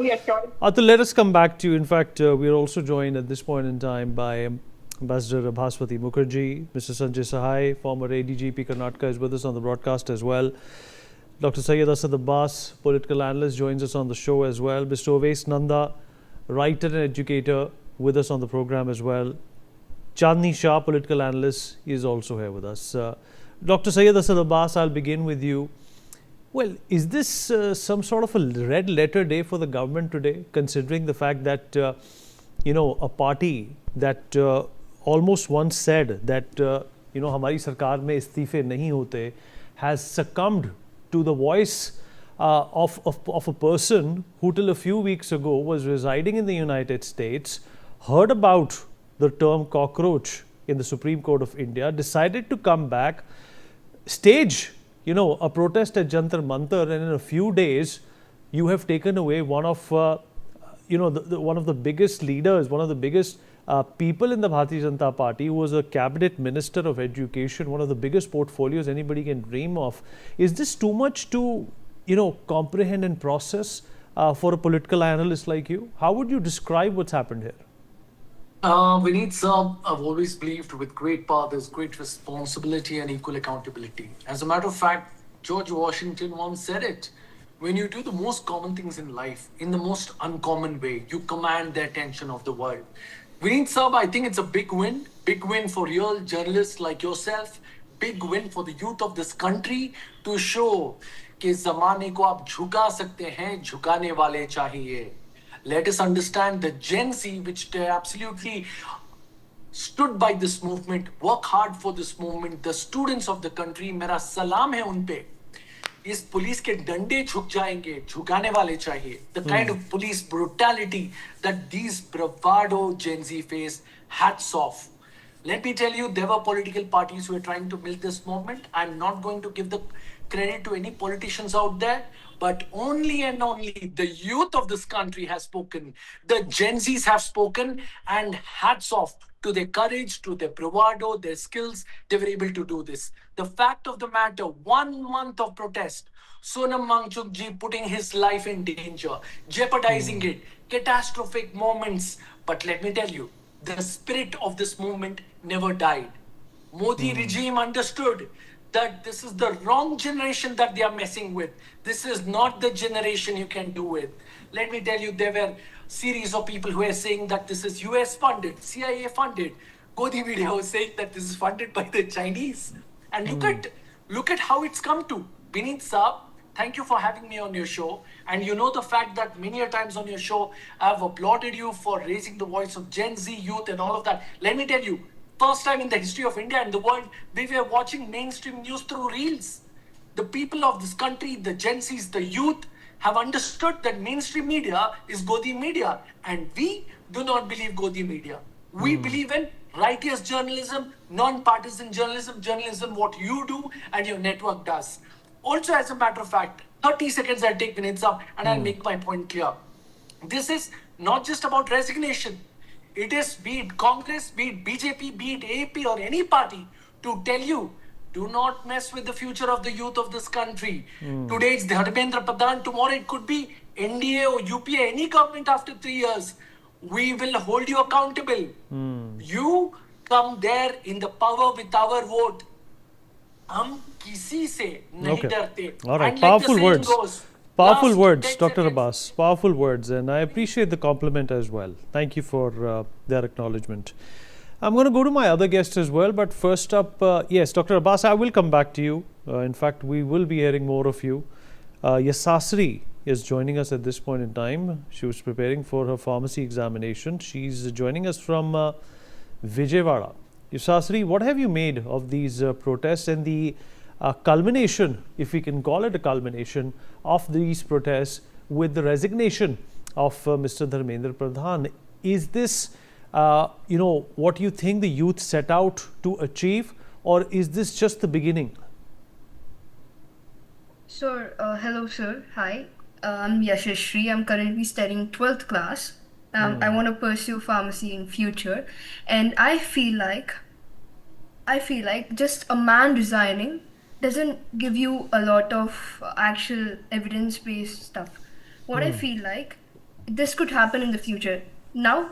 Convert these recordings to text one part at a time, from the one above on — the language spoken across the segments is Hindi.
Atul, let us come back to you. In fact, we are also joined at this point in time by Ambassador Bhaswati Mukherjee, Mr. Sanjay Sahai, former ADGP Karnataka, is with us on the broadcast as well. Dr. Syed Asad Abbas, political analyst, joins us on the show as well. Mr. Oveis Nanda, writer and educator, with us on the program as well. Chandni Shah, political analyst, is also here with us. Dr. Syed Asad Abbas, I'll begin with you. Well, is this some sort of a red letter day for the government today, considering the fact that, a party that almost once said that, हमारी सरकार में इस्तीफे नहीं होते, has succumbed to the voice of a person who till a few weeks ago was residing in the United States, heard about the term cockroach in the Supreme Court of India, decided to come back, stage a protest at Jantar Mantar, and in a few days, you have taken away one of, one of the biggest leaders, one of the biggest people in the Bharatiya Janata Party, who was a cabinet minister of education, one of the biggest portfolios anybody can dream of. Is this too much to, comprehend and process for a political analyst like you? How would you describe what's happened here? Vineet sir, I've always believed with great power there's great responsibility and equal accountability. As a matter of fact, George Washington once said it. When you do the most common things in life in the most uncommon way, you command the attention of the world. Vineet sir, I think it's a big win for real journalists like yourself, big win for the youth of this country to show कि जमाने को आप झुका सकते हैं, झुकाने वाले चाहिए. Let us understand the Gen Z, which absolutely stood by this movement, work hard for this movement, the students of the country, मेरा सलाम है उन पे. इस पुलिस के डंडे झुक जाएंगे, झुकाने वाले चाहिए. The kind of police brutality that these bravado Gen Z face, hats off. Let me tell you, there were political parties who were trying to build this movement. I'm not going to give the credit to any politicians out there, but only and only the youth of this country has spoken. The Gen Zs have spoken, and hats off to their courage, to their bravado, their skills. They were able to do this. The fact of the matter, 1 month of protest, Sonam Wangchuk ji putting his life in danger, jeopardizing it, catastrophic moments. But let me tell you, the spirit of this movement never died. Modi regime understood that this is the wrong generation that they are messing with. This is not the generation you can do with. Let me tell you, there were series of people who are saying that this is US funded, CIA funded. Godi Media was saying that this is funded by the Chinese. And look at how it's come to. Vineet Saab, thank you for having me on your show. And you know the fact that many a times on your show, I've applauded you for raising the voice of Gen Z youth and all of that. Let me tell you, first time in the history of India and the world, we were watching mainstream news through reels. The people of this country, the Gen Zs, the youth, have understood that mainstream media is Godi Media. And we do not believe Godi Media. We believe in righteous journalism, non-partisan journalism, journalism what you do and your network does. Also, as a matter of fact, 30 seconds I'll take minutes up and I'll make my point clear. This is not just about resignation. It is, be it Congress, be it BJP, be it AAP or any party, to tell you, do not mess with the future of the youth of this country. Today it's Dharmendra Pradhan, tomorrow it could be NDA or UPA, any government after 3 years. We will hold you accountable. You come there in the power with our vote. हम किसी से नहीं डरते. All right, And like the powerful saying words. goes, Powerful last words, 10 Dr. seconds. Abbas. Powerful words, and I appreciate the compliment as well. Thank you for their acknowledgement. I'm going to go to my other guest as well, but first up, yes, Dr. Abbas, I will come back to you. In fact, we will be hearing more of you. Yasasri is joining us at this point in time. She was preparing for her pharmacy examination. She's joining us from Vijayawada. Yasasri, what have you made of these protests and the culmination, if we can call it a culmination, of these protests with the resignation of Mr. Dharmendra Pradhan? Is this, what you think the youth set out to achieve, or is this just the beginning? Sure. Hello, sir. Hi. I'm Yashashri. I'm currently studying 12th class. I want to pursue pharmacy in future, and I feel like just a man resigning doesn't give you a lot of actual evidence-based stuff. What I feel like, this could happen in the future. Now,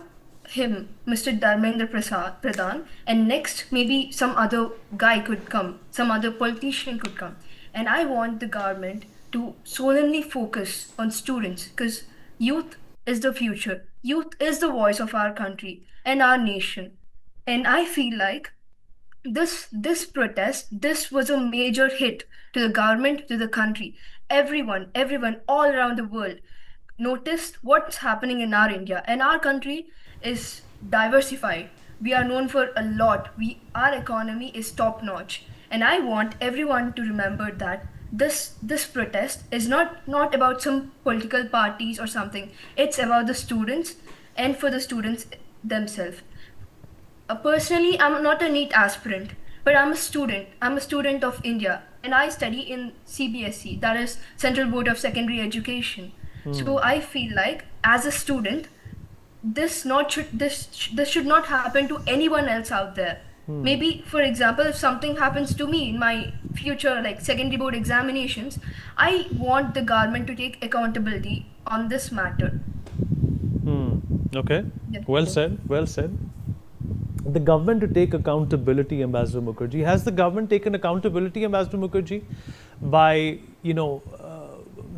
him, Mr. Dharmendra Pradhan, and next maybe some other guy could come, some other politician could come. And I want the government to solemnly focus on students because youth is the future. Youth is the voice of our country and our nation. And I feel like this protest, this was a major hit to the government, to the country. Everyone all around the world noticed what's happening in our India, and our country is diversified. We are known for a lot. Our economy is top notch, and I want everyone to remember that this protest is not about some political parties or something. It's about the students and for the students themselves. Personally, I'm not a NEET aspirant, but I'm a student. I'm a student of India, and I study in CBSE, that is Central Board of Secondary Education. So I feel like, as a student, this should not happen to anyone else out there. Maybe, for example, if something happens to me in my future, like secondary board examinations, I want the government to take accountability on this matter. Okay. Yeah. Well said. Well said. The government to take accountability, Ambassador Mukherjee. Has the government taken accountability, Ambassador Mukherjee, by,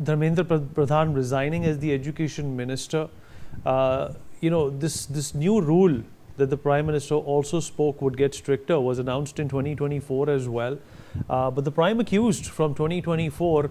Dharmendra Pradhan resigning as the education minister? This new rule that the Prime Minister also spoke would get stricter was announced in 2024 as well. But the Prime accused from 2024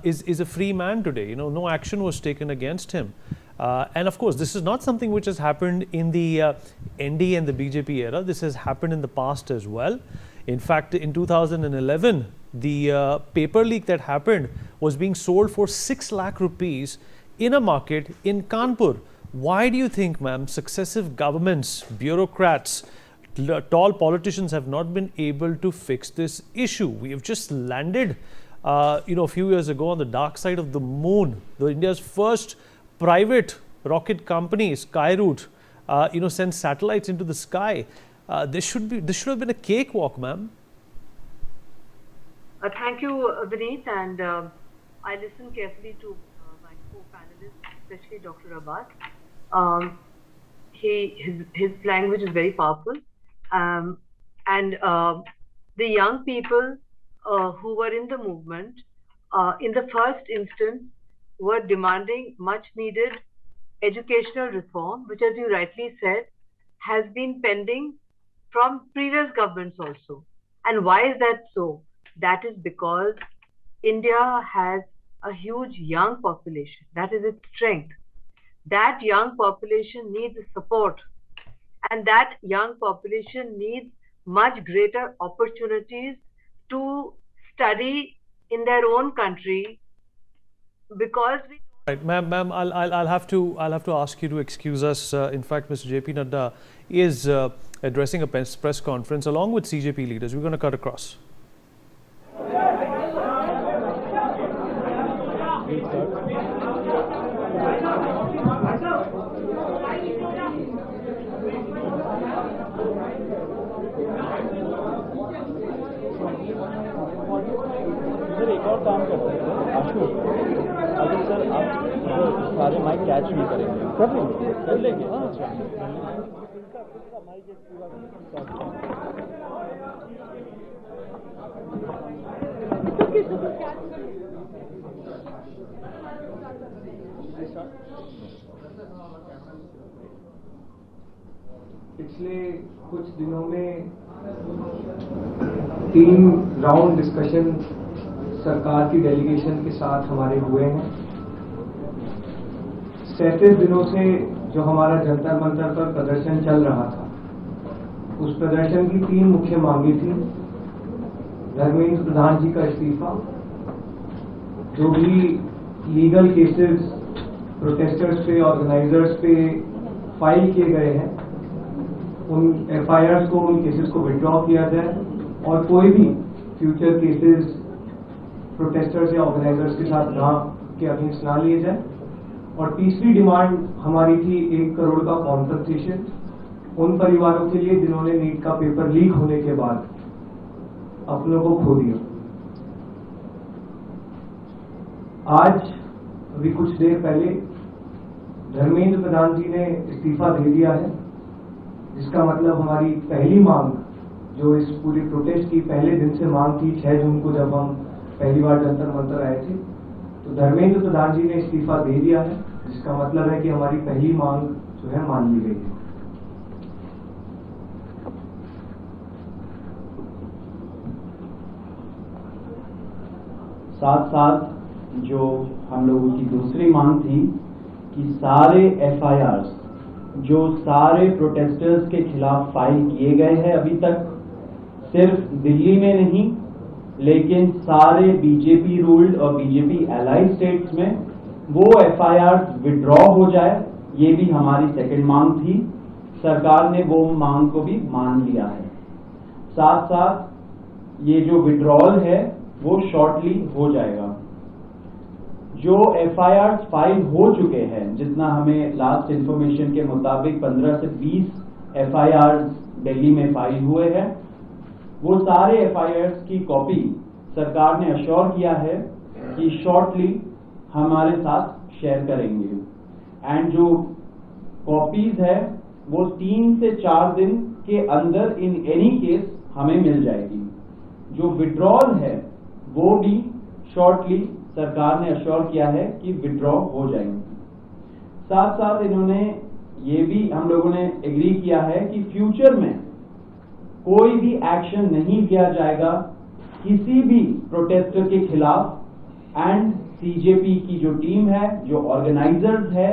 is a free man today. No action was taken against him. And of course, this is not something which has happened in the ND and the BJP era. This has happened in the past as well. In fact, in 2011, the paper leak that happened was being sold for 6 lakh rupees in a market in Kanpur. Why do you think, ma'am, successive governments, bureaucrats, tall politicians have not been able to fix this issue? We have just landed, a few years ago on the dark side of the moon. India's first private rocket company, Skyroot, sends satellites into the sky. This should have been a cakewalk, ma'am. Thank you, Vineet, and I listened carefully to my co-panelists, especially Dr. Abbas. His language is very powerful, and the young people who were in the movement, in the first instance, were demanding much needed educational reform, which, as you rightly said, has been pending from previous governments also. And why is that so? That is because India has a huge young population. That is its strength. That young population needs support, and that young population needs much greater opportunities to study in their own country, because we Right, ma'am, I'll have to ask you to excuse us. In fact, Mr. JP Nadda is addressing a press conference along with CJP leaders. We're going to cut across. Sir एक और काम करते हैं आशु, अगर सर आप सारे माइक कैच नहीं करेंगे कर लेंगे अच्छा माइक पिछले कुछ दिनों में 3 राउंड डिस्कशन सरकार की डेलीगेशन के साथ हमारे हुए हैं। 37 दिनों से जो हमारा जंतर मंतर पर प्रदर्शन चल रहा था, उस प्रदर्शन की 3 मुख्य मांगें थी। धर्मेंद्र प्रधान जी का इस्तीफा, जो भी लीगल केसेस प्रोटेस्टर्स पे, ऑर्गेनाइजर्स पे फाइल किए गए हैं, उन FIRs को, उन केसेस को विड्रॉ किया जाए और कोई भी फ्यूचर केसेस प्रोटेस्टर्स या ऑर्गेनाइजर्स के साथ के अगेंस्ट ना लिए जाए। और तीसरी डिमांड हमारी थी 1 करोड़ का कॉम्पनसेशन उन परिवारों के लिए जिन्होंने नीट का पेपर लीक होने के बाद अपनों को खो दिया। आज अभी कुछ देर पहले धर्मेंद्र प्रधान जी ने इस्तीफा दे दिया है, जिसका मतलब हमारी पहली मांग, जो इस पूरी प्रोटेस्ट की पहले दिन से मांग थी, 6 जून को जब हम पहली बार जंतर मंतर आए थे, तो धर्मेंद्र प्रधान जी ने इस्तीफा दे दिया है, जिसका मतलब है कि हमारी पहली मांग जो है मान ली गई है। साथ साथ जो हम लोगों की दूसरी मांग थी कि सारे FIRs जो सारे प्रोटेस्टर्स के खिलाफ फाइल किए गए हैं अभी तक, सिर्फ दिल्ली में नहीं लेकिन सारे बीजेपी रूल्ड और बीजेपी एलाइड स्टेट्स में वो FIRs विड्रॉ हो जाए, ये भी हमारी सेकंड मांग थी। सरकार ने वो मांग को भी मान लिया है। साथ साथ ये जो विड्रॉल है वो शॉर्टली हो जाएगा। जो FIRs फाइल हो चुके हैं, जितना हमें लास्ट इंफॉर्मेशन के मुताबिक 15 से 20 FIRs दिल्ली में फाइल हुए हैं, वो सारे FIRs की कॉपी सरकार ने अश्योर किया है कि शॉर्टली हमारे साथ शेयर करेंगे। एंड जो कॉपीज है वो 3 से 4 दिन के अंदर इन एनी केस हमें मिल जाएगी। जो विड्रॉल है वो भी शॉर्टली सरकार ने अश्योर किया है कि विड्रॉ हो जाएंगे। साथ साथ इन्होंने ये भी हम लोगों ने एग्री किया है कि फ्यूचर में कोई भी एक्शन नहीं लिया जाएगा किसी भी प्रोटेस्टर के खिलाफ एंड CJP की जो टीम है, जो ऑर्गेनाइजर्स है,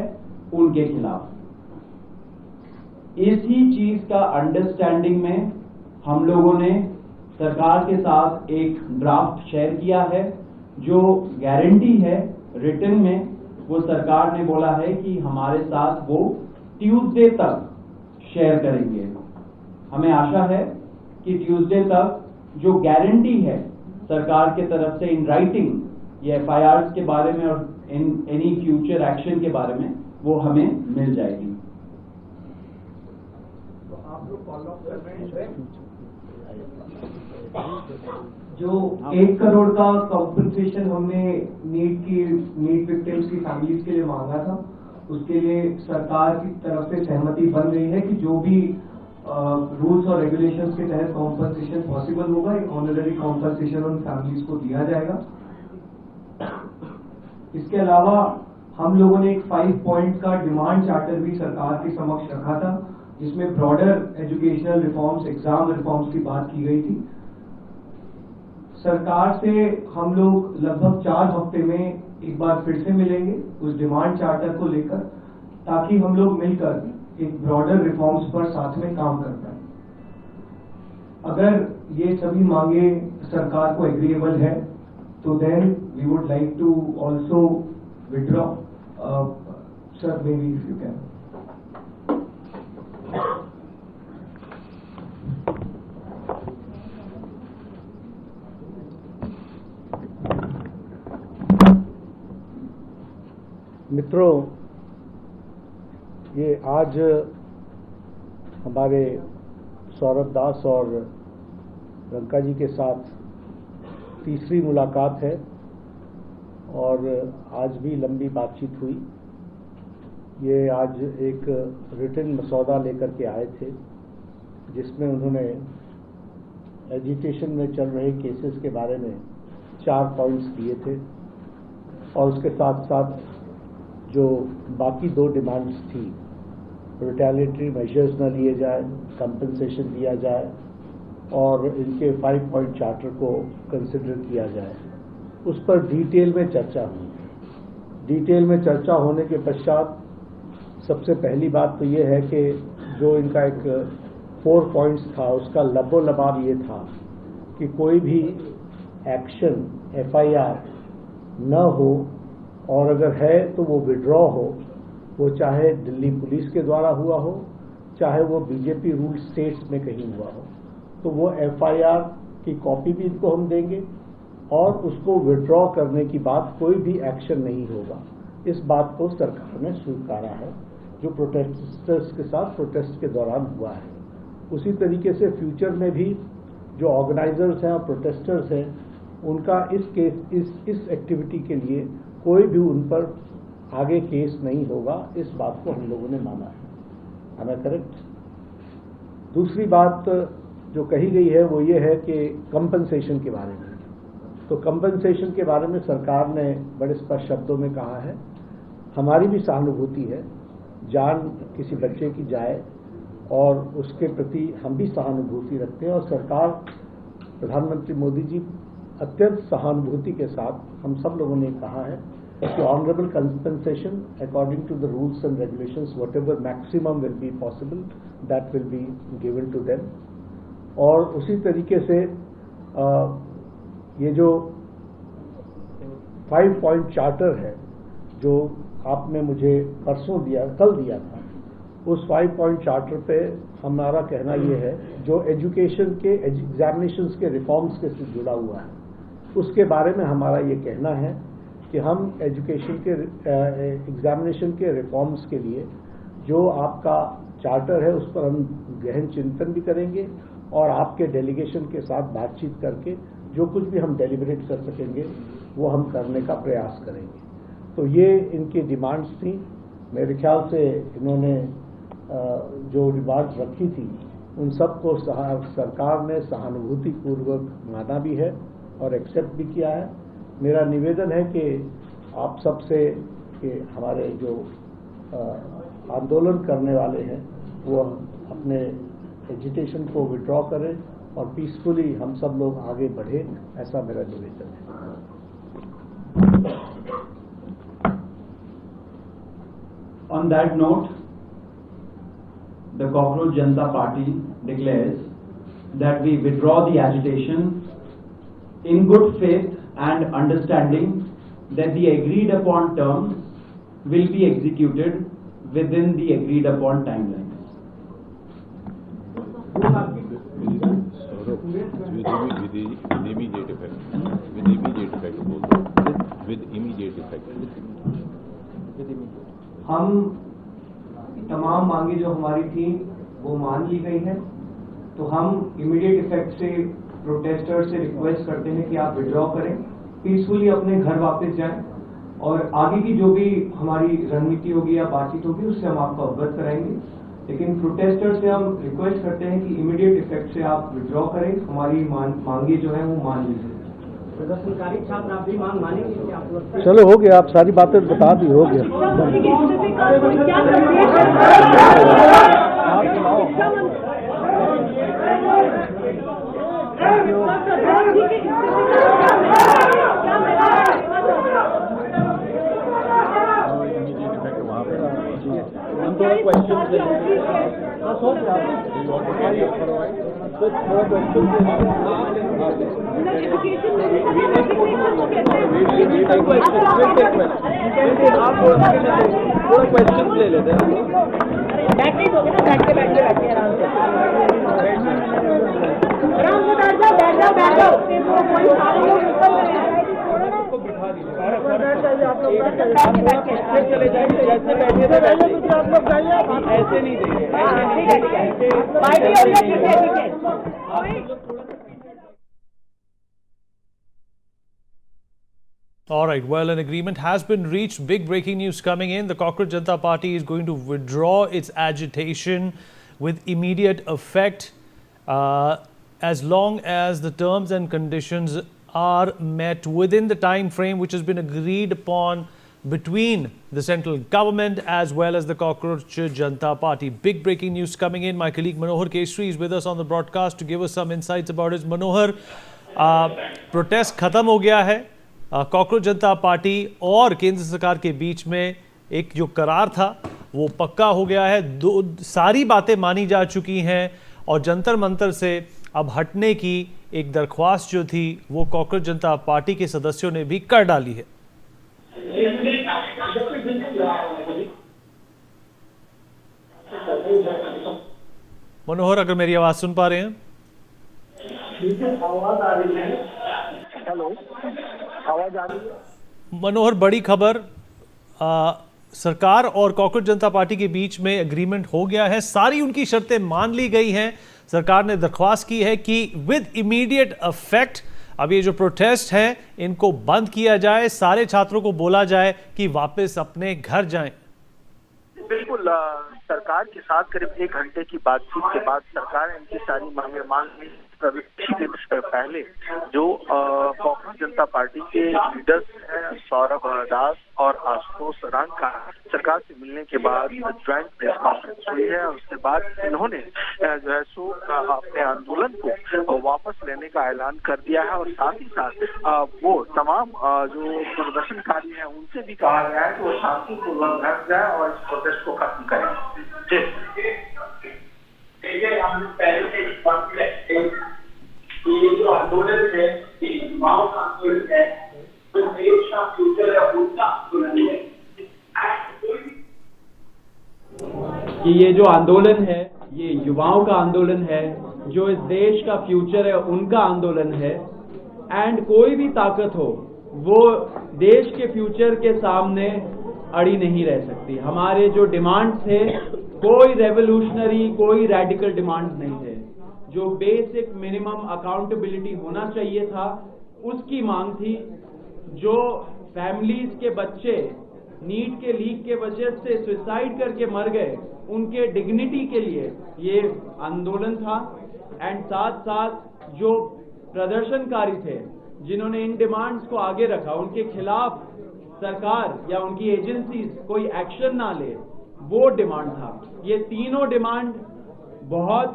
उनके खिलाफ। इसी चीज का अंडरस्टैंडिंग में हम लोगों ने सरकार के साथ एक ड्राफ्ट शेयर किया है। जो गारंटी है रिटन में, वो सरकार ने बोला है कि हमारे साथ वो ट्यूसडे तक शेयर करेंगे। हमें आशा है कि ट्यूसडे तक जो गारंटी है सरकार के तरफ से इन राइटिंग ये FIRs के बारे में और इन एनी फ्यूचर एक्शन के बारे में, वो हमें मिल जाएगी। तो आप लोग फॉलो अप कर रहे हैं जो 1 करोड़ का कॉम्पनसेशन हमने नीट विक्टिम्स की फैमिलीज के लिए मांगा था, उसके लिए सरकार की तरफ से सहमति बन रही है कि जो भी रूल्स और रेगुलेशंस के तहत कॉम्पनसेशन पॉसिबल होगा, एक ऑनररी कॉम्पनसेशन उन फैमिलीज को दिया जाएगा। इसके अलावा हम लोगों ने एक 5 पॉइंट का डिमांड चार्टर भी सरकार के समक्ष रखा था, जिसमें broader educational reforms, exam reforms की बात की गई थी। सरकार से हम लोग लगभग 4 हफ्ते में एक बार फिर से मिलेंगे उस डिमांड चार्टर को लेकर, ताकि हम लोग मिलकर एक ब्रॉडर रिफॉर्म्स पर साथ में काम कर पाए। अगर ये सभी मांगे सरकार को एग्रीएबल है तो then we would like to also withdraw. Sir, may be if you can. मित्रों, ये आज हमारे सौरभ दास और रंका जी के साथ तीसरी मुलाकात है और आज भी लंबी बातचीत हुई। ये आज एक रिटन मसौदा लेकर के आए थे जिसमें उन्होंने एजुकेशन में चल रहे केसेस के बारे में 4 पॉइंट्स दिए थे और उसके साथ साथ जो बाकी 2 डिमांड्स थी, रिटेलिएटरी मेजर्स न लिए जाए, कंपनसेशन दिया जाए और इनके 5 पॉइंट चार्टर को कंसिडर किया जाए, उस पर डिटेल में चर्चा हुई। डिटेल में चर्चा होने के पश्चात सबसे पहली बात तो ये है कि जो इनका एक 4 पॉइंट्स था, उसका लबोलबाब ये था कि कोई भी एक्शन FIR न हो और अगर है तो वो विड्रॉ हो, वो चाहे दिल्ली पुलिस के द्वारा हुआ हो, चाहे वो बीजेपी रूल स्टेट्स में कहीं हुआ हो, तो वो FIR की कॉपी भी इनको हम देंगे और उसको विड्रॉ करने की बात कोई भी एक्शन नहीं होगा। इस बात को सरकार ने स्वीकारा है, जो प्रोटेस्टर्स के साथ प्रोटेस्ट के दौरान हुआ है। उसी तरीके से फ्यूचर में भी जो ऑर्गेनाइजर्स हैं और प्रोटेस्टर्स हैं, उनका इस एक्टिविटी के लिए कोई भी उन पर आगे केस नहीं होगा, इस बात को हम लोगों ने माना है। Am I correct? दूसरी बात जो कही गई है वो ये है कि कंपनसेशन के बारे में। तो कंपनसेशन के बारे में सरकार ने बड़े स्पष्ट शब्दों में कहा है, हमारी भी सहानुभूति है, जान किसी बच्चे की जाए और उसके प्रति हम भी सहानुभूति रखते हैं। और सरकार, प्रधानमंत्री मोदी जी अत्यंत सहानुभूति के साथ हम सब लोगों ने कहा है कि honourable compensation according to the rules and regulations, whatever maximum will be possible, that will be given to them. और उसी तरीके से ये जो 5 पॉइंट चार्टर है जो आपने मुझे परसों दिया, कल दिया था, उस 5 पॉइंट चार्टर पे हमारा कहना ये है, जो एजुकेशन के एग्जामिनेशंस के रिफॉर्म्स के से जुड़ा हुआ है, उसके बारे में हमारा ये कहना है कि हम एजुकेशन के एग्जामिनेशन के रिफॉर्म्स के लिए जो आपका चार्टर है उस पर हम गहन चिंतन भी करेंगे और आपके डेलीगेशन के साथ बातचीत करके जो कुछ भी हम डेलिब्रेट कर सकेंगे वो हम करने का प्रयास करेंगे। तो ये इनकी डिमांड्स थी। मेरे ख्याल से इन्होंने जो डिमांड्स रखी थी उन सबको सरकार ने सहानुभूतिपूर्वक माना भी है और एक्सेप्ट भी किया है। मेरा निवेदन है कि आप सबसे कि हमारे जो आंदोलन करने वाले हैं वो अपने एजिटेशन को विड्रॉ करें और पीसफुली हम सब लोग आगे बढ़े, ऐसा मेरा निवेदन है। On that note, the Cockroach Janata Party declares that we withdraw the agitation in good faith and understanding that the agreed upon terms will be executed within the agreed upon timelines. With immediate effect. हम तमाम मांगे जो हमारी थी वो मान ली गई है, तो हम इमीडिएट इफेक्ट से प्रोटेस्टर से रिक्वेस्ट करते हैं कि आप विड्रॉ करें, पीसफुली अपने घर वापस जाएं और आगे की जो भी हमारी रणनीति होगी या बातचीत होगी उससे हम आपको अवगत कराएंगे। लेकिन प्रोटेस्टर से हम रिक्वेस्ट करते हैं कि इमीडिएट इफेक्ट से आप विड्रॉ करें, हमारी मांगे जो है वो मान लीजिए। सरकारी छात्र आप भी मांग मानेंगे? चलो हो गया, आप सारी बातें बता दी, हो गया। क्वेश्चन ले लेते हैं, बैठ नहीं दोगे ना, बैठ के आराम से बैठ जाओ। चले जाएंगे जैसे बैठे थे आप लोग जाइए, ऐसे नहीं देंगे। All right, well, an agreement has been reached. Big breaking news coming in. The Cockroach Janata Party is going to withdraw its agitation with immediate effect as long as the terms and conditions are met within the time frame which has been agreed upon between the central government as well as the Cockroach Janata Party. Big breaking news coming in. My colleague Manohar Keshri is with us on the broadcast to give us some insights about it. Manohar, protest खत्म हो गया है। कॉकरोच जनता पार्टी और केंद्र सरकार के बीच में एक जो करार था वो पक्का हो गया है। सारी बातें मानी जा चुकी हैं और जंतर मंतर से अब हटने की एक दरख्वास्त जो थी वो कॉकरोच जनता पार्टी के सदस्यों ने भी कर डाली है। मनोहर, अगर मेरी आवाज सुन पा रहे हैं? आवाज आ रही है? हेलो, आवाज आ रही है? मनोहर, बड़ी खबर, सरकार और कॉकरोच जनता पार्टी के बीच में एग्रीमेंट हो गया है। सारी उनकी शर्तें मान ली गई हैं। सरकार ने दरख्वास्त की है कि विद इमीडिएट इफेक्ट अब ये जो प्रोटेस्ट है इनको बंद किया जाए, सारे छात्रों को बोला जाए कि वापस अपने घर जाएं। बिल्कुल, सरकार के साथ करीब 1 घंटे की बातचीत के बाद सरकार ने इनकी सारी मांगे मान ली। प्रवेश दिवस से पहले जो कांग्रेस जनता पार्टी के लीडर्स हैं सौरभ दास और आशुतोष रंग का सरकार से मिलने के बाद ज्वाइंट प्रेस कॉन्फ्रेंस हुई है। उसके बाद इन्होंने जो है सो अपने आंदोलन को वापस लेने का ऐलान कर दिया है और साथ ही साथ वो तमाम जो प्रदर्शनकारी हैं उनसे भी कहा गया है कि वो शांतिपूर्वक घर जाए और इस प्रोटेस्ट को खत्म करें। ये जो आंदोलन है, युवाओं का आंदोलन है, तो देश का फ्यूचर है, उनका आंदोलन है। कि ये जो आंदोलन है ये युवाओं का आंदोलन है, जो इस देश का फ्यूचर है उनका आंदोलन है। एंड कोई भी ताकत हो वो देश के फ्यूचर के सामने अड़ी नहीं रह सकती। हमारे जो डिमांड्स थे कोई रेवोल्यूशनरी, कोई रेडिकल डिमांड्स नहीं थे। जो बेसिक मिनिमम अकाउंटेबिलिटी होना चाहिए था उसकी मांग थी। जो फैमिलीज के बच्चे नीट के लीक के वजह से सुसाइड करके मर गए उनके डिग्निटी के लिए ये आंदोलन था। एंड साथ साथ जो प्रदर्शनकारी थे जिन्होंने इन डिमांड्स को आगे रखा, उनके खिलाफ सरकार या उनकी एजेंसीज कोई एक्शन ना ले, वो डिमांड था। ये तीनों डिमांड बहुत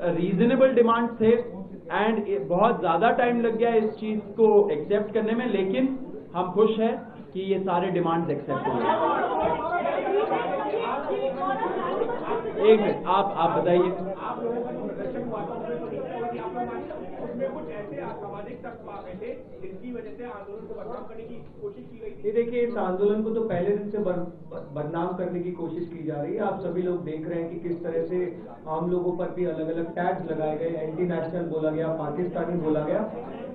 रीजनेबल डिमांड थे एंड बहुत ज्यादा टाइम लग गया इस चीज को एक्सेप्ट करने में, लेकिन हम खुश हैं कि ये सारे डिमांड्स एक्सेप्ट हो गए। एक मिनट, आप बताइए। ये देखिए, इस आंदोलन को तो पहले दिन से बदनाम करने की कोशिश की जा रही है। आप सभी लोग देख रहे हैं कि किस तरह से आम लोगों पर भी अलग अलग टैग्स लगाए गए, एंटी नेशनल बोला गया, पाकिस्तानी बोला गया।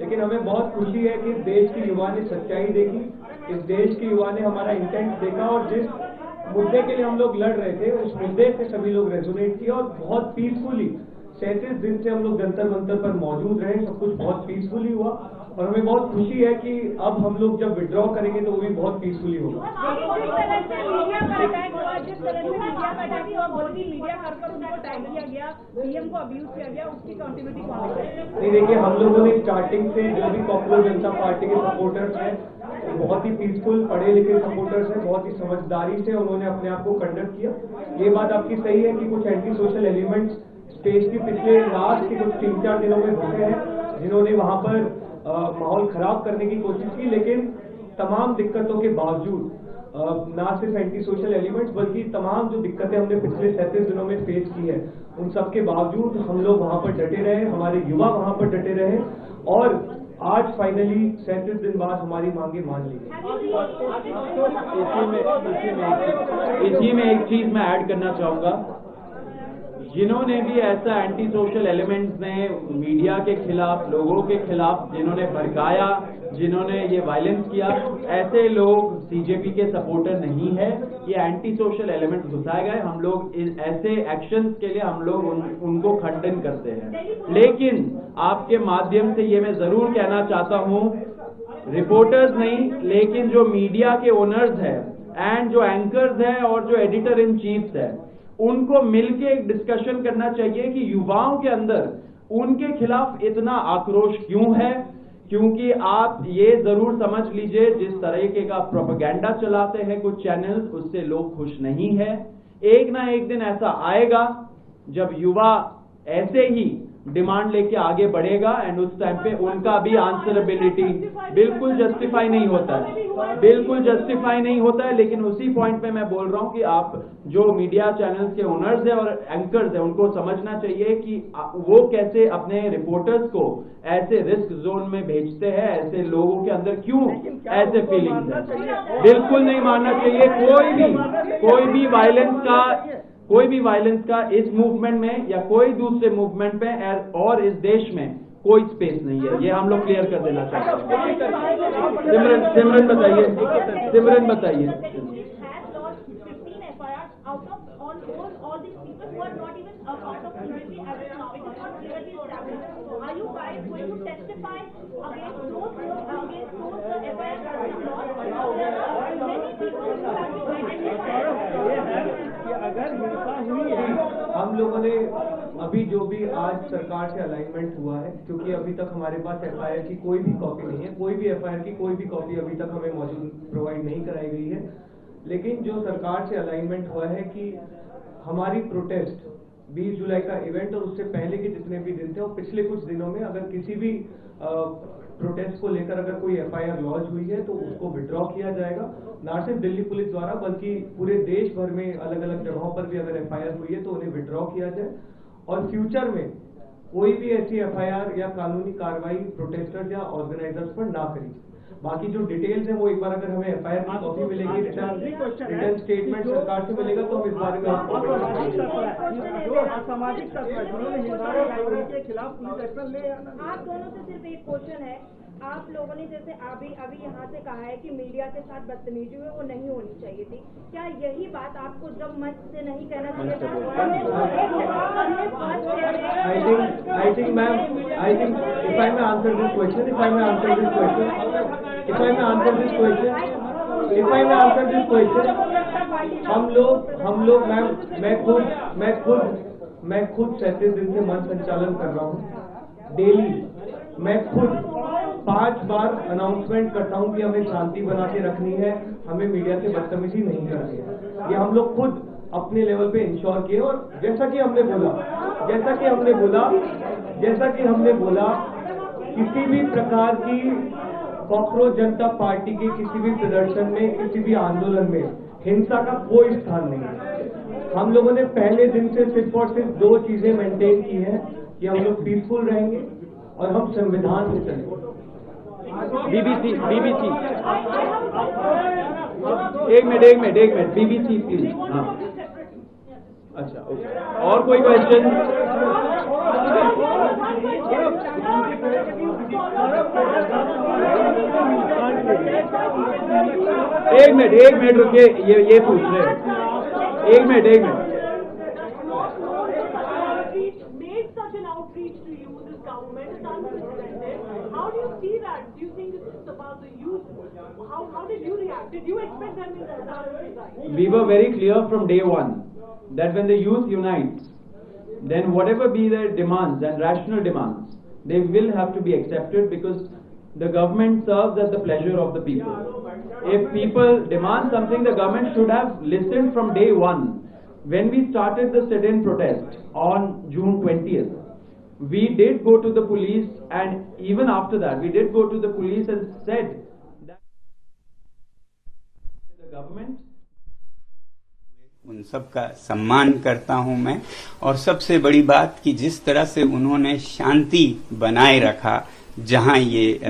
लेकिन हमें बहुत खुशी है कि इस देश के युवा ने सच्चाई देखी, इस देश के युवा ने हमारा इंटेंट देखा और जिस मुद्दे के लिए हम लोग लड़ रहे थे उस मुद्दे से सभी लोग रेजोनेट किया और बहुत पीसफुली 37 दिन से हम लोग जंतर मंतर पर मौजूद रहे। सब कुछ बहुत पीसफुली हुआ और हमें बहुत खुशी है कि अब हम लोग जब विड्रॉ करेंगे तो वो भी बहुत पीसफुली होगा। नहीं, देखिए, हम लोगों ने स्टार्टिंग से जो भी पॉपुलर जनता पार्टी के सपोर्टर्स हैं बहुत ही पीसफुल, पढ़े लिखे सपोर्टर्स हैं, बहुत ही समझदारी से उन्होंने अपने आप को कंडक्ट किया। ये बात आपकी सही है कि कुछ एंटी सोशल एलिमेंट्स स्टेज के पिछले लास्ट के कुछ 3-4 दिनों में होते हैं जिन्होंने वहां पर माहौल खराब करने की कोशिश की। लेकिन तमाम दिक्कतों के बावजूद ना सिर्फ एंटी सोशल एलिमेंट्स बल्कि तमाम जो दिक्कतें हमने पिछले 37 दिनों में फेस की है उन सब के बावजूद हम लोग वहां पर डटे रहे, हमारे युवा वहां पर डटे रहे और आज फाइनली 37 दिन बाद हमारी मांगे मान ली गई। इसी में एक चीज मैं ऐड करना चाहूंगा। जिन्होंने भी ऐसा एंटी सोशल एलिमेंट्स ने मीडिया के खिलाफ, लोगों के खिलाफ जिन्होंने भड़काया, जिन्होंने ये वायलेंस किया, ऐसे लोग सीजेपी के सपोर्टर नहीं है। ये एंटी सोशल एलिमेंट्स घुसाए गए। हम लोग ऐसे एक्शंस के लिए हम लोग उनको खंडन करते हैं। लेकिन आपके माध्यम से ये मैं जरूर कहना चाहता हूं, रिपोर्टर्स नहीं लेकिन जो मीडिया के ओनर्स हैं एंड जो एंकर्स हैं और जो एडिटर इन चीफ्स हैं उनको मिलके एक डिस्कशन करना चाहिए कि युवाओं के अंदर उनके खिलाफ इतना आक्रोश क्यों है। क्योंकि आप ये जरूर समझ लीजिए, जिस तरीके का प्रोपेगेंडा चलाते हैं कुछ चैनल्स, उससे लोग खुश नहीं है। एक ना एक दिन ऐसा आएगा जब युवा ऐसे ही डिमांड लेके आगे बढ़ेगा एंड उस टाइम पे उनका भी आंसरेबिलिटी बिल्कुल जस्टिफाई नहीं होता है, बिल्कुल जस्टिफाई नहीं होता है। लेकिन उसी पॉइंट पे मैं बोल रहा हूं कि आप जो मीडिया चैनल्स के ओनर्स हैं और एंकर्स हैं उनको समझना चाहिए कि वो कैसे अपने रिपोर्टर्स को ऐसे रिस्क जोन में भेजते हैं, ऐसे लोगों के अंदर क्यों ऐसे फीलिंग्स है। बिल्कुल नहीं मानना चाहिए। कोई भी वायलेंस का इस मूवमेंट में या कोई दूसरे मूवमेंट में और इस देश में कोई स्पेस नहीं है। ये हम लोग क्लियर कर देना चाहते हैं। सिमरन बताइए। out of all these people who are not even a part of community as of now, it is not clearly established. Are you guys going to testify against those FIR that are not? There are many people who have been identified. अगर हिंसा हुई है, हम लोगों ने अभी जो भी आज सरकार से अलाइनमेंट हुआ है, क्योंकि अभी तक हमारे पास एफआईआर की कोई भी कॉपी नहीं है, कोई भी एफआईआर की कोई भी कॉपी अभी तक हमें मौजूद प्रोवाइड नहीं कराई गई है, लेकिन जो सरकार से अलाइनमेंट हुआ है कि हमारी प्रोटेस्ट 20 जुलाई का इवेंट और उससे पहले के जितने भी दिन थे और पिछले कुछ दिनों में अगर किसी भी प्रोटेस्ट को लेकर अगर कोई एफआईआर लॉन्च हुई है तो उसको विड्रॉ किया जाएगा, ना सिर्फ दिल्ली पुलिस द्वारा बल्कि पूरे देश भर में अलग अलग जगहों पर भी अगर एफआईआर हुई है तो उन्हें विड्रॉ किया जाए और फ्यूचर में कोई भी ऐसी एफआईआर या कानूनी कार्रवाई प्रोटेस्टर्स या ऑर्गेनाइजर्स पर ना करी। बाकी जो डिटेल्स है वो एक बार अगर हमें एफआईआर की कॉपी मिलेगी, रिटर्न स्टेटमेंट सरकार से मिलेगा तो हम इस बारे में आपको असामाजिक तत्व जिन्होंने हिंसा के खिलाफ पुलिस एक्शन ले। आप दोनों से सिर्फ एक क्वेश्चन है, आप लोगों ने जैसे अभी यहाँ से कहा है कि मीडिया के साथ बदतमीजी हुई वो नहीं होनी चाहिए थी, क्या यही बात आपको जब मंच से नहीं कहना चाहिए था? I think ma'am, if I may answer this question, हम लोग मैम, मैं खुद 37 दिन से मंच संचालन कर रहा हूँ। डेली मैं खुद 5 बार अनाउंसमेंट करता हूँ कि हमें शांति बना के रखनी है, हमें मीडिया से बदतमीजी नहीं करनी है। ये हम लोग खुद अपने लेवल पे इंश्योर किए और जैसा कि हमने बोला किसी भी प्रकार की कॉकरोच जनता पार्टी के किसी भी प्रदर्शन में, किसी भी आंदोलन में हिंसा का कोई स्थान नहीं है। हम लोगों ने पहले दिन से सिर्फ और सिर्फ 2 चीजें मेंटेन की हैं कि हम लोग पीसफुल रहेंगे और हम संविधान से चलेंगे। BBC एक मिनट BBC प्लीज। हाँ अच्छा ओके, और कोई क्वेश्चन? एक मिनट रुकिए, ये पूछ रहे हैं। एक minute made such an outreach to you, this government is unprecedented. How do you see that? Do you think this is about the youth? How did you react? Did you expect them in the start? We were very clear from day one that when the youth unites, then whatever be their demands and rational demands, they will have to be accepted because the government serves at the pleasure of the people. If people demand something, the government should have listened from day one. When we started the sit-in protest on June 20th, we did go to the police, and even after that, we did go to the police and said that the government. उन सब का सम्मान करता हूं मैं, और सबसे बड़ी बात कि जिस तरह से उन्होंने शांति बनाए रखा जहां ये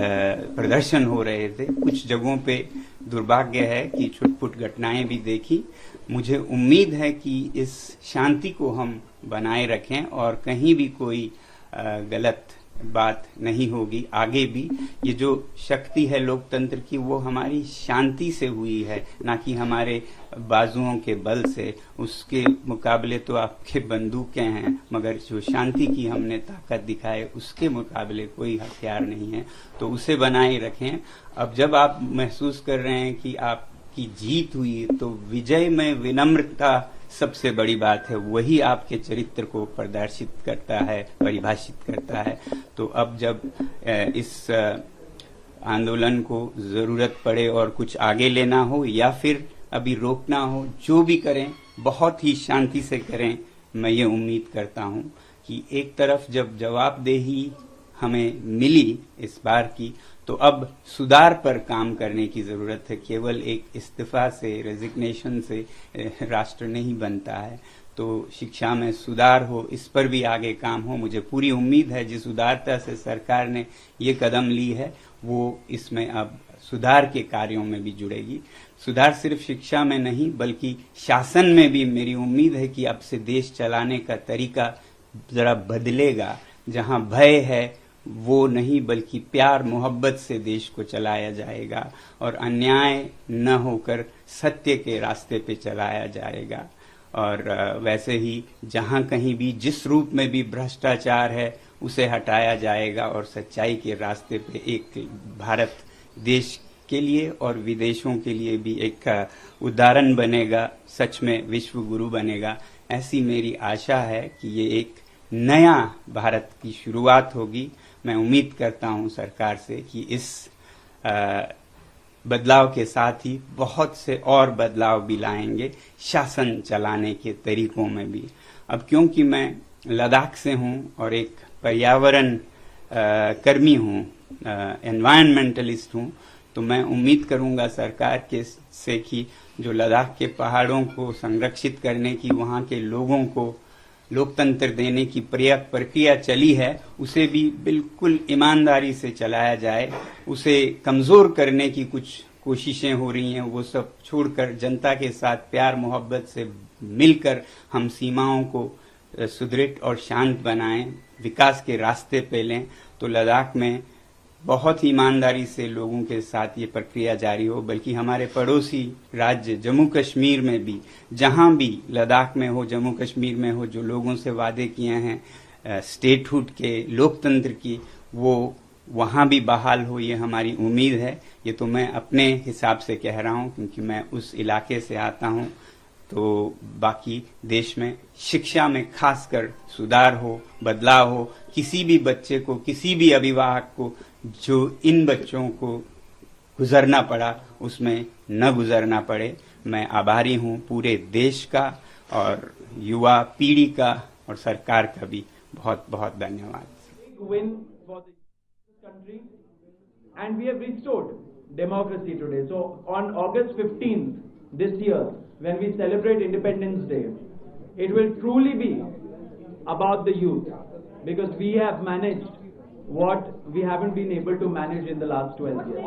प्रदर्शन हो रहे थे। कुछ जगहों पे दुर्भाग्य है कि छुटपुट घटनाएं भी देखी। मुझे उम्मीद है कि इस शांति को हम बनाए रखें और कहीं भी कोई गलत बात नहीं होगी आगे भी। ये जो शक्ति है लोकतंत्र की वो हमारी शांति से हुई है, ना कि हमारे बाजुओं के बल से। उसके मुकाबले तो आपके बंदूकें हैं, मगर जो शांति की हमने ताकत दिखाए उसके मुकाबले कोई हथियार नहीं है, तो उसे बनाए रखें। अब जब आप महसूस कर रहे हैं कि आपकी जीत हुई, तो विजय में विनम्रता सबसे बड़ी बात है, वही आपके चरित्र को प्रदर्शित करता है, परिभाषित करता है। तो अब जब इस आंदोलन को जरूरत पड़े और कुछ आगे लेना हो या फिर अभी रोकना हो, जो भी करें बहुत ही शांति से करें। मैं ये उम्मीद करता हूं कि एक तरफ जब जवाबदेही हमें मिली इस बार की, तो अब सुधार पर काम करने की जरूरत है। केवल एक इस्तीफा से, रेजिग्नेशन से राष्ट्र नहीं बनता है। तो शिक्षा में सुधार हो, इस पर भी आगे काम हो। मुझे पूरी उम्मीद है जिस उदारता से सरकार ने ये कदम ली है, वो इसमें अब सुधार के कार्यों में भी जुड़ेगी। सुधार सिर्फ शिक्षा में नहीं बल्कि शासन में भी मेरी उम्मीद है कि अब से देश चलाने का तरीका जरा बदलेगा। जहां भय है वो नहीं, बल्कि प्यार मोहब्बत से देश को चलाया जाएगा और अन्याय न होकर सत्य के रास्ते पे चलाया जाएगा। और वैसे ही जहाँ कहीं भी जिस रूप में भी भ्रष्टाचार है उसे हटाया जाएगा और सच्चाई के रास्ते पे एक भारत देश के लिए और विदेशों के लिए भी एक उदाहरण बनेगा, सच में विश्व गुरु बनेगा। ऐसी मेरी आशा है कि ये एक नया भारत की शुरुआत होगी। मैं उम्मीद करता हूँ सरकार से कि इस बदलाव के साथ ही बहुत से और बदलाव भी लाएंगे शासन चलाने के तरीकों में भी। अब क्योंकि मैं लद्दाख से हूँ और एक पर्यावरण कर्मी हूँ, एनवायरमेंटलिस्ट हूँ, तो मैं उम्मीद करूंगा सरकार के से कि जो लद्दाख के पहाड़ों को संरक्षित करने की, वहाँ के लोगों को लोकतंत्र देने की प्रक्रिया चली है, उसे भी बिल्कुल ईमानदारी से चलाया जाए। उसे कमज़ोर करने की कुछ कोशिशें हो रही हैं, वो सब छोड़कर जनता के साथ प्यार मोहब्बत से मिलकर हम सीमाओं को सुदृढ़ और शांत बनाएं, विकास के रास्ते पे लें, तो लद्दाख में बहुत ही ईमानदारी से लोगों के साथ ये प्रक्रिया जारी हो। बल्कि हमारे पड़ोसी राज्य जम्मू कश्मीर में भी, जहां भी लद्दाख में हो, जम्मू कश्मीर में हो, जो लोगों से वादे किए हैं स्टेटहुड के, लोकतंत्र की, वो वहां भी बहाल हो, ये हमारी उम्मीद है। ये तो मैं अपने हिसाब से कह रहा हूं क्योंकि मैं उस इलाके से आता हूं। तो बाकी देश में शिक्षा में खासकर सुधार हो, बदलाव हो, किसी भी बच्चे को, किसी भी अभिभावक को जो इन बच्चों को गुजरना पड़ा उसमें न गुजरना पड़े। मैं आभारी हूं पूरे देश का और युवा पीढ़ी का और सरकार का भी बहुत बहुत धन्यवाद। Win for the country and we have restored democracy today. So on August 15th this year, when we celebrate Independence Day, it will truly be about the youth because we have managed what we haven't been able to manage in the last 12 years.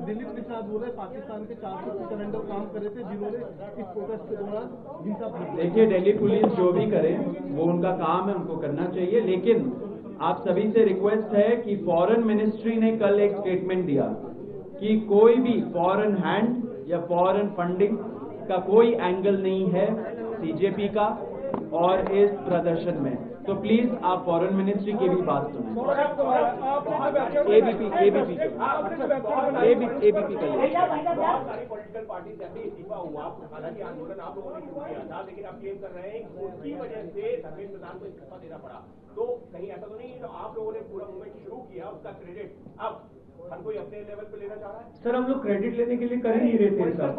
Dilip प्रसाद बोल रहे पाकिस्तान के 400 सरेंडर काम कर रहे थे जिन्होंने इस प्रोटेस्ट के दौरान हिंसा। देखिए, दिल्ली पुलिस जो भी करे वो उनका काम है, उनको करना चाहिए। लेकिन आप सभी से रिक्वेस्ट है कि फॉरेन मिनिस्ट्री ने कल एक स्टेटमेंट दिया कि कोई भी फॉरेन हैंड या फॉरेन फंडिंग का कोई एंगल नहीं है सीजेपी का और इस प्रदर्शन में। तो प्लीज आप फॉरेन मिनिस्ट्री की भी बात सुनें। एबीपी का सारी पॉलिटिकल पार्टी से अभी इस्तीफा हुआ, हालांकि आंदोलन आप लोगों ने शुरू किया था, लेकिन आप क्लेम कर रहे हैं कि उसकी वजह से धर्मेंद्र प्रधान को इस्तीफा देना पड़ा। तो कहीं ऐसा तो नहीं जो आप लोगों ने पूरा मूवमेंट शुरू किया उसका क्रेडिट अब हर कोई अपने लेवल पे लेना चाह रहा है? सर, हम लोग क्रेडिट लेने के लिए कर ही नहीं रहे थे सर।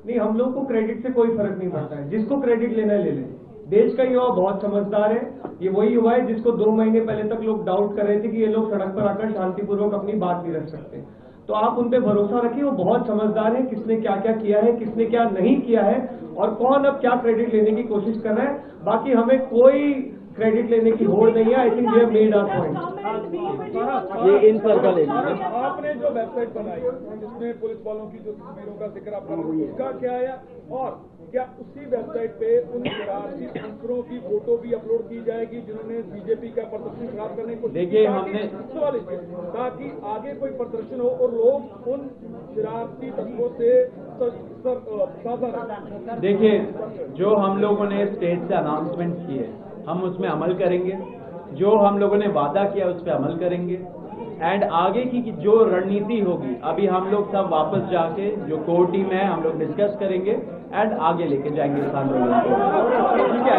नहीं, हम लोग को क्रेडिट से कोई फर्क नहीं पड़ता है, जिसको क्रेडिट लेना ले लें। देश का युवा बहुत समझदार है। ये वही युवा है जिसको 2 महीने पहले तक लोग डाउट कर रहे थे कि ये लोग सड़क पर आकर शांतिपूर्वक अपनी बात नहीं रख सकते। तो आप उन पे भरोसा रखिए, वो बहुत समझदार है, किसने क्या क्या किया है, किसने क्या नहीं किया है और कौन अब क्या क्रेडिट लेने की कोशिश कर रहा है। बाकी हमें कोई क्रेडिट लेने की होड़ नहीं है। I think we have made our point. ये इन सर्कल है। आपने जो वेबसाइट बनाई जिसमें पुलिस वालों की जो तस्वीरों का जिक्र आप कर रहे हैं, उसका क्या है और क्या उसी वेबसाइट पे उन शरारती अंकरों की फोटो भी अपलोड की जाएगी जिन्होंने बीजेपी का प्रदर्शन खराब करने की कोशिश की? देखिए, हमने सवाल ताकि आगे कोई प्रदर्शन हो और लोग उन शरारती तत्वों से सावधान। देखिए, जो हम लोगों ने स्टेज से अनाउंसमेंट किए हम उसमें अमल करेंगे, जो हम लोगों ने वादा किया उस पर अमल करेंगे एंड आगे की जो रणनीति होगी अभी हम लोग सब वापस जाके जो कोर टीम है हम लोग डिस्कस करेंगे एंड आगे लेके जाएंगे इस आंदोलन को। ठीक है?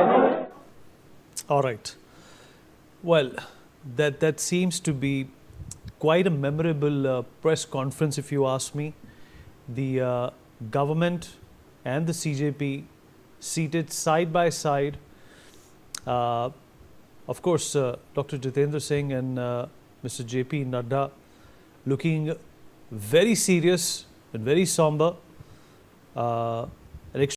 All right. Well, that seems to be quite a memorable press conference, if you ask me. The government and the CJP seated side by side. Of course, Dr. Jitendra Singh and Mr. JP Nadda looking very serious and very somber.